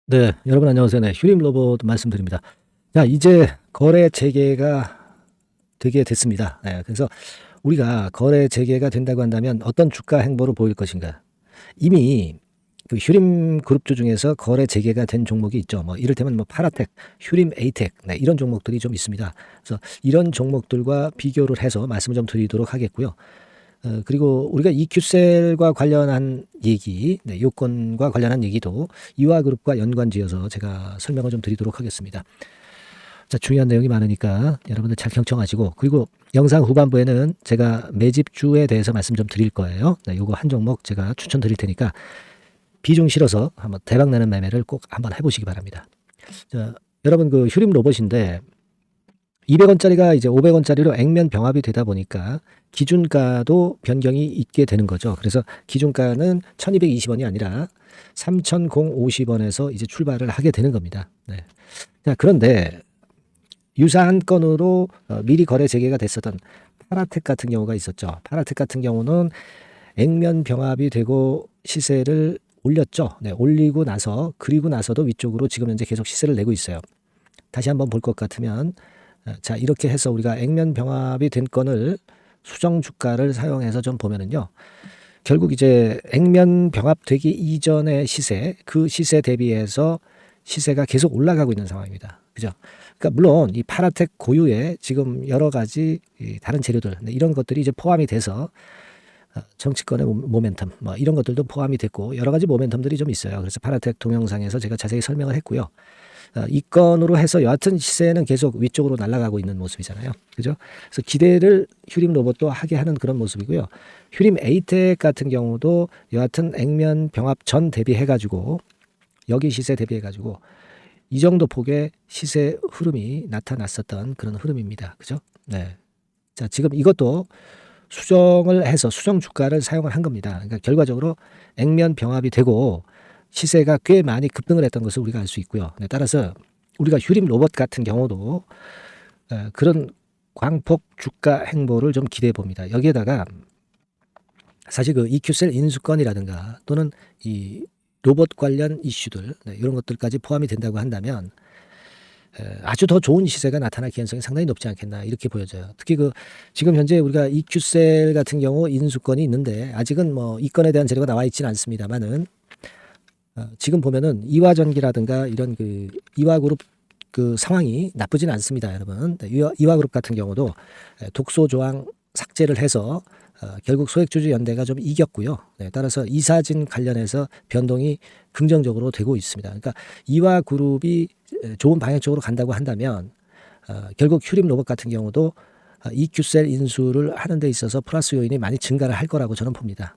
네, 여러분 안녕하세요. 네, 휴림 로봇 말씀드립니다. 자, 이제 거래 재개가 되게 됐습니다. 네, 그래서 우리가 거래 재개가 된다고 한다면 어떤 주가 행보를 보일 것인가? 이미 그 휴림 그룹주 중에서 거래 재개가 된 종목이 있죠. 뭐 이를테면 뭐 파라텍, 휴림 에이텍, 네, 이런 종목들이 좀 있습니다. 그래서 이런 종목들과 비교를 해서 말씀을 좀 드리도록 하겠고요. 그리고 우리가 EQ셀과 관련한 얘기, 네, 요건과 관련한 얘기도 이화그룹과 연관지어서 제가 설명을 좀 드리도록 하겠습니다. 자, 중요한 내용이 많으니까 여러분들 잘 경청하시고, 그리고 영상 후반부에는 제가 매집주에 대해서 말씀 좀 드릴 거예요. 네, 요거 한 종목 제가 추천드릴 테니까 비중 실어서 한번 대박나는 매매를 꼭 한번 해보시기 바랍니다. 자, 여러분 그 휴림 로봇인데 200원짜리가 이제 500원짜리로 액면 병합이 되다 보니까 기준가도 변경이 있게 되는 거죠. 그래서 기준가는 1220원이 아니라 3050원에서 이제 출발을 하게 되는 겁니다. 네. 자, 그런데 유사한 건으로 미리 거래 재개가 됐었던 파라텍 같은 경우가 있었죠. 파라텍 같은 경우는 액면 병합이 되고 시세를 올렸죠. 네, 올리고 나서 그리고 나서도 위쪽으로 지금 현재 계속 시세를 내고 있어요. 다시 한번 볼 것 같으면 자, 이렇게 해서 우리가 액면 병합이 된 건을 수정 주가를 사용해서 좀 보면은요. 결국 이제 액면 병합되기 이전의 시세, 그 시세 대비해서 시세가 계속 올라가고 있는 상황입니다. 그죠? 그러니까 물론 이 파라텍 고유의 지금 여러 가지 다른 재료들 이런 것들이 이제 포함이 돼서 정치권의 모멘텀 뭐 이런 것들도 포함이 됐고 여러 가지 모멘텀들이 좀 있어요. 그래서 파라텍 동영상에서 제가 자세히 설명을 했고요. 이 건으로 해서 여하튼 시세는 계속 위쪽으로 날아가고 있는 모습이잖아요. 그죠? 그래서 기대를 휴림 로봇도 하게 하는 그런 모습이고요. 휴림 에이텍 같은 경우도 여하튼 액면 병합 전 대비해가지고 여기 시세 대비해가지고 이 정도 폭의 시세 흐름이 나타났었던 그런 흐름입니다. 그죠? 네. 자, 지금 이것도 수정을 해서 수정 주가를 사용을 한 겁니다. 그러니까 결과적으로 액면 병합이 되고 시세가 꽤 많이 급등을 했던 것을 우리가 알 수 있고요. 네, 따라서 우리가 휴림 로봇 같은 경우도 그런 광폭 주가 행보를 좀 기대해 봅니다. 여기에다가 사실 그 EQ셀 인수권이라든가 또는 이 로봇 관련 이슈들 이런 것들까지 포함이 된다고 한다면 아주 더 좋은 시세가 나타날 가능성이 상당히 높지 않겠나 이렇게 보여져요. 특히 그 지금 현재 우리가 EQ셀 같은 경우 인수권이 있는데 아직은 뭐 이 건에 대한 재료가 나와 있지는 않습니다만은 지금 보면은 이화전기라든가 이런 그 이화그룹 그 상황이 나쁘진 않습니다, 여러분. 이화그룹 같은 경우도 독소 조항 삭제를 해서 결국 소액주주 연대가 좀 이겼고요. 네, 따라서 이사진 관련해서 변동이 긍정적으로 되고 있습니다. 그러니까 이화그룹이 좋은 방향 쪽으로 간다고 한다면 결국 휴림 로봇 같은 경우도 EQ셀 인수를 하는 데 있어서 플러스 요인이 많이 증가를 할 거라고 저는 봅니다.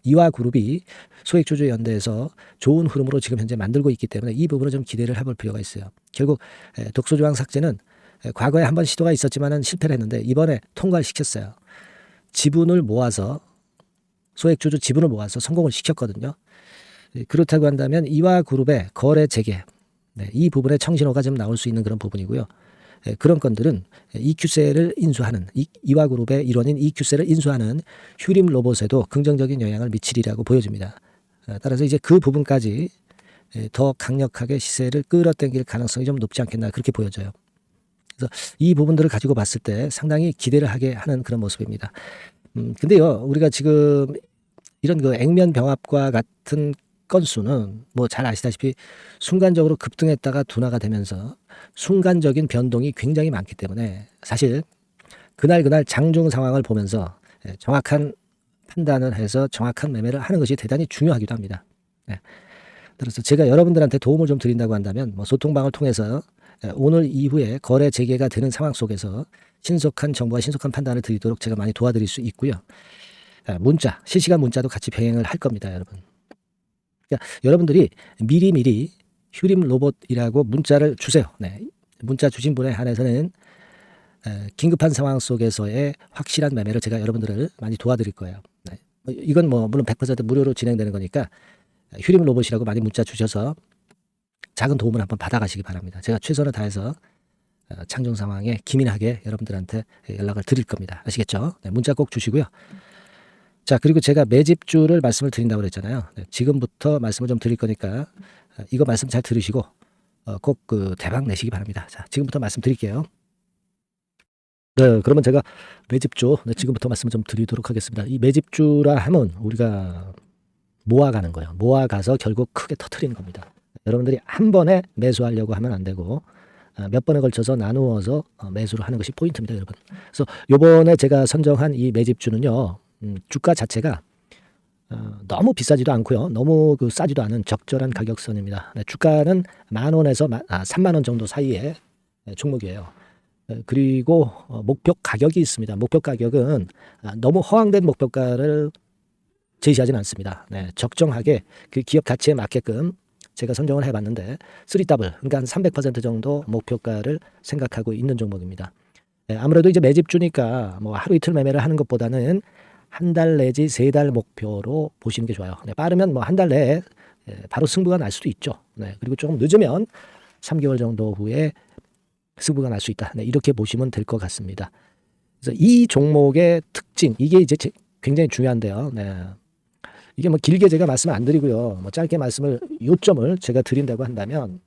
이화그룹이 소액주주 연대에서 좋은 흐름으로 지금 현재 만들고 있기 때문에 이 부분을 좀 기대를 해볼 필요가 있어요. 결국 독소조항 삭제는 과거에 한번 시도가 있었지만은 실패를 했는데 이번에 통과를 시켰어요. 지분을 모아서 소액주주 지분을 모아서 성공을 시켰거든요. 그렇다고 한다면 이화그룹의 거래 재개 이 부분에 청신호가 좀 나올 수 있는 그런 부분이고요. 그런 건들은 EQ셀을 인수하는 이화그룹의 일원인 EQ셀을 인수하는 휴림 로봇에도 긍정적인 영향을 미치리라고 보여집니다. 따라서 이제 그 부분까지 더 강력하게 시세를 끌어당길 가능성이 좀 높지 않겠나 그렇게 보여져요. 그래서 이 부분들을 가지고 봤을 때 상당히 기대를 하게 하는 그런 모습입니다. 근데요, 우리가 지금 이런 그 액면 병합과 같은 건수는 뭐 잘 아시다시피 순간적으로 급등했다가 둔화가 되면서 순간적인 변동이 굉장히 많기 때문에 사실 그날 장중 상황을 보면서 정확한 판단을 해서 정확한 매매를 하는 것이 대단히 중요하기도 합니다. 그래서 제가 여러분들한테 도움을 좀 드린다고 한다면 뭐 소통방을 통해서 오늘 이후에 거래 재개가 되는 상황 속에서 신속한 정보와 신속한 판단을 드리도록 제가 많이 도와드릴 수 있고요. 문자, 실시간 문자도 같이 병행을 할 겁니다, 여러분. 그러니까 여러분들이 미리 휴림 로봇이라고 문자를 주세요. 네. 문자 주신 분에 한해서는 긴급한 상황 속에서의 확실한 매매를 제가 여러분들을 많이 도와드릴 거예요. 네. 이건 뭐 물론 100% 무료로 진행되는 거니까 휴림 로봇이라고 많이 문자 주셔서 작은 도움을 한번 받아가시기 바랍니다. 제가 최선을 다해서 창정 상황에 기민하게 여러분들한테 연락을 드릴 겁니다. 아시겠죠? 네, 문자 꼭 주시고요. 자, 그리고 제가 매집주를 말씀을 드린다고 그랬잖아요. 네, 지금부터 말씀을 좀 드릴 거니까 이거 말씀 잘 들으시고 꼭 그 대박 내시기 바랍니다. 자, 지금부터 말씀드릴게요. 네, 그러면 제가 매집주 지금부터 말씀을 좀 드리도록 하겠습니다. 이 매집주라 하면 우리가 모아가는 거예요. 모아가서 결국 크게 터트리는 겁니다. 여러분들이 한 번에 매수하려고 하면 안 되고 몇 번에 걸쳐서 나누어서 매수를 하는 것이 포인트입니다, 여러분. 그래서 요번에 제가 선정한 이 매집주는요, 주가 자체가 너무 비싸지도 않고요, 너무 그 싸지도 않은 적절한 가격선입니다. 네, 주가는 10,000원에서 30,000원 정도 사이의 종목이에요. 그리고 목표 가격이 있습니다. 목표 가격은 너무 허황된 목표가를 제시하지는 않습니다. 네, 적정하게 그 기업 가치에 맞게끔 제가 선정을 해봤는데 3W, 그러니까 한 300% 정도 목표가를 생각하고 있는 종목입니다. 네, 아무래도 이제 매집주니까 뭐 하루 이틀 매매를 하는 것보다는 한 달 내지 3달 목표로 보시는 게 좋아요. 네, 빠르면 뭐 한 달 내에 바로 승부가 날 수도 있죠. 네, 그리고 조금 늦으면 3개월 정도 후에 승부가 날 수 있다. 네, 이렇게 보시면 될 것 같습니다. 그래서 이 종목의 특징, 이게 이제 굉장히 중요한데요. 네. 이게 뭐 길게 제가 말씀을 안 드리고요. 뭐 짧게 요점을 제가 드린다고 한다면,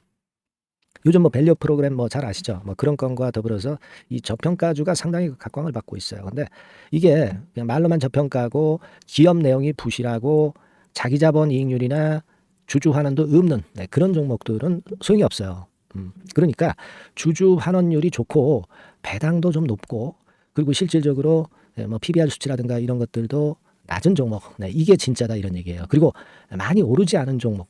요즘 뭐 밸류 프로그램 뭐 잘 아시죠? 뭐 그런 건과 더불어서 이 저평가주가 상당히 각광을 받고 있어요. 근데 이게 그냥 말로만 저평가고 기업 내용이 부실하고 자기 자본 이익률이나 주주 환원도 없는 그런 종목들은 소용이 없어요. 그러니까 주주 환원율이 좋고 배당도 좀 높고 그리고 실질적으로 뭐 PBR 수치라든가 이런 것들도 낮은 종목, 이게 진짜다 이런 얘기예요. 그리고 많이 오르지 않은 종목,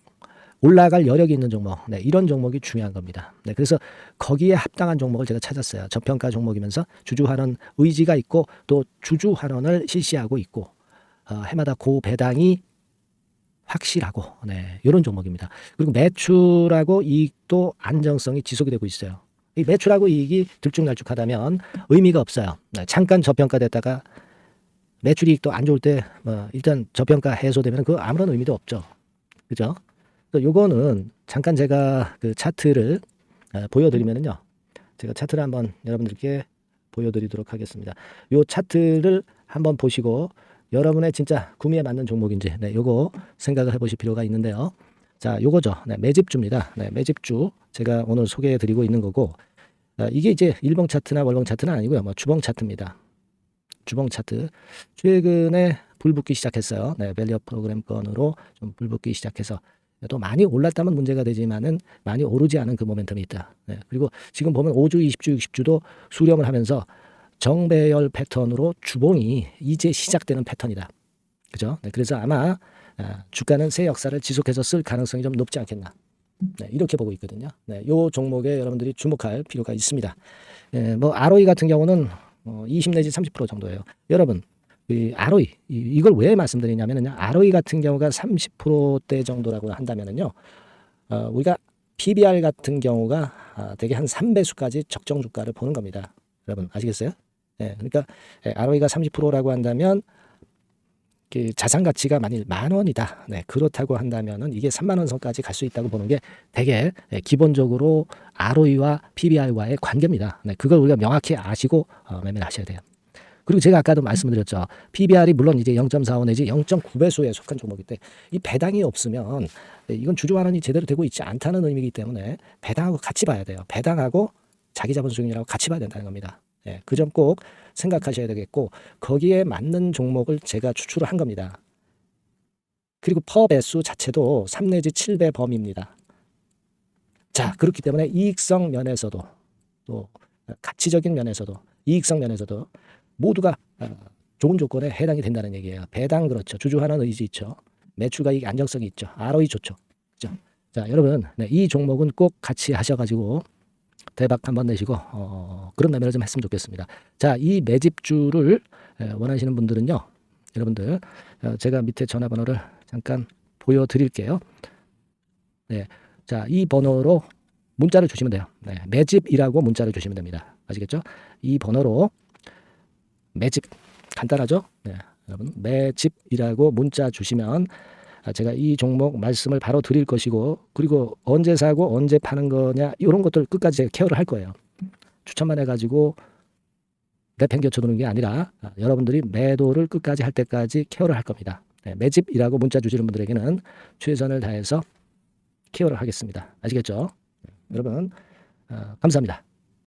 올라갈 여력이 있는 종목, 이런 종목이 중요한 겁니다. 그래서 거기에 합당한 종목을 제가 찾았어요. 저평가 종목이면서 주주 환원 의지가 있고 또 주주 환원을 실시하고 있고 해마다 고배당이 확실하고 이런 종목입니다. 그리고 매출하고 이익도 안정성이 지속이 되고 있어요. 이 매출하고 이익이 들쭉날쭉하다면 의미가 없어요. 잠깐 저평가됐다가 매출 이익도 안 좋을 때 일단 저평가 해소되면 그 아무런 의미도 없죠. 그죠? 요거는 잠깐 제가 그 차트를 보여드리면은요. 제가 차트를 한번 여러분들께 보여드리도록 하겠습니다. 요 차트를 한번 보시고 여러분의 진짜 구미에 맞는 종목인지 요거 생각을 해보실 필요가 있는데요. 자, 요거죠. 매집주입니다. 매집주 제가 오늘 소개해드리고 있는 거고 이게 이제 일봉 차트나 월봉 차트는 아니고요. 뭐 주봉 차트입니다. 주봉 차트 최근에 불붙기 시작했어요. 밸류 프로그램 건으로 좀 불붙기 시작해서 또 많이 올랐다면 문제가 되지만은 많이 오르지 않은 그 모멘텀이 있다. 그리고 지금 보면 5주, 20주, 60주도 수렴을 하면서 정배열 패턴으로 주봉이 이제 시작되는 패턴이다. 그죠? 그래서 아마 주가는 새 역사를 지속해서 쓸 가능성이 좀 높지 않겠나. 이렇게 보고 있거든요. 이 종목에 여러분들이 주목할 필요가 있습니다. 뭐 ROE 같은 경우는 20 내지 30% 정도예요. 여러분, 이 ROE 이걸 왜 말씀드리냐면요. ROE 같은 경우가 30%대 정도라고 한다면은요. 우리가 PBR 같은 경우가 되게 한 3배수까지 적정 주가를 보는 겁니다. 여러분 아시겠어요? 그러니까 ROE가 30%라고 한다면 그 자산 가치가 만일 10,000원이다. 그렇다고 한다면은 이게 30,000원 선까지 갈 수 있다고 보는 게 되게 기본적으로 ROE와 PBR과의 관계입니다. 그걸 우리가 명확히 아시고 매매를 하셔야 돼요. 그리고 제가 아까도 말씀드렸죠. PBR이 물론 이제 0.45 내지 0.9배수에 속한 종목인데 이 배당이 없으면 이건 주주 환원이 제대로 되고 있지 않다는 의미이기 때문에 배당하고 같이 봐야 돼요. 배당하고 자기 자본 수익률하고 같이 봐야 된다는 겁니다. 그 점 꼭 생각하셔야 되겠고 거기에 맞는 종목을 제가 추출을 한 겁니다. 그리고 퍼 배수 자체도 3 내지 7배 범위입니다. 자, 그렇기 때문에 이익성 면에서도 또 가치적인 면에서도 이익성 면에서도 모두가 좋은 조건에 해당이 된다는 얘기예요. 배당 그렇죠. 주주 환원 의지 있죠. 매출과 이익 안정성이 있죠. ROE 좋죠. 그렇죠? 자, 여러분 이 종목은 꼭 같이 하셔가지고 대박 한번 내시고 그런 매매를 좀 했으면 좋겠습니다. 자, 이 매집주를 원하시는 분들은요. 여러분들 제가 밑에 전화번호를 잠깐 보여드릴게요. 자, 이 번호로 문자를 주시면 돼요. 매집이라고 문자를 주시면 됩니다. 아시겠죠? 이 번호로 매집 간단하죠? 여러분 매집이라고 문자 주시면 제가 이 종목 말씀을 바로 드릴 것이고 그리고 언제 사고 언제 파는 거냐 이런 것들 끝까지 제가 케어를 할 거예요. 추천만 해가지고 내팽겨쳐 두는 게 아니라 여러분들이 매도를 끝까지 할 때까지 케어를 할 겁니다. 매집이라고 문자 주시는 분들에게는 최선을 다해서 케어를 하겠습니다. 아시겠죠? 여러분 감사합니다.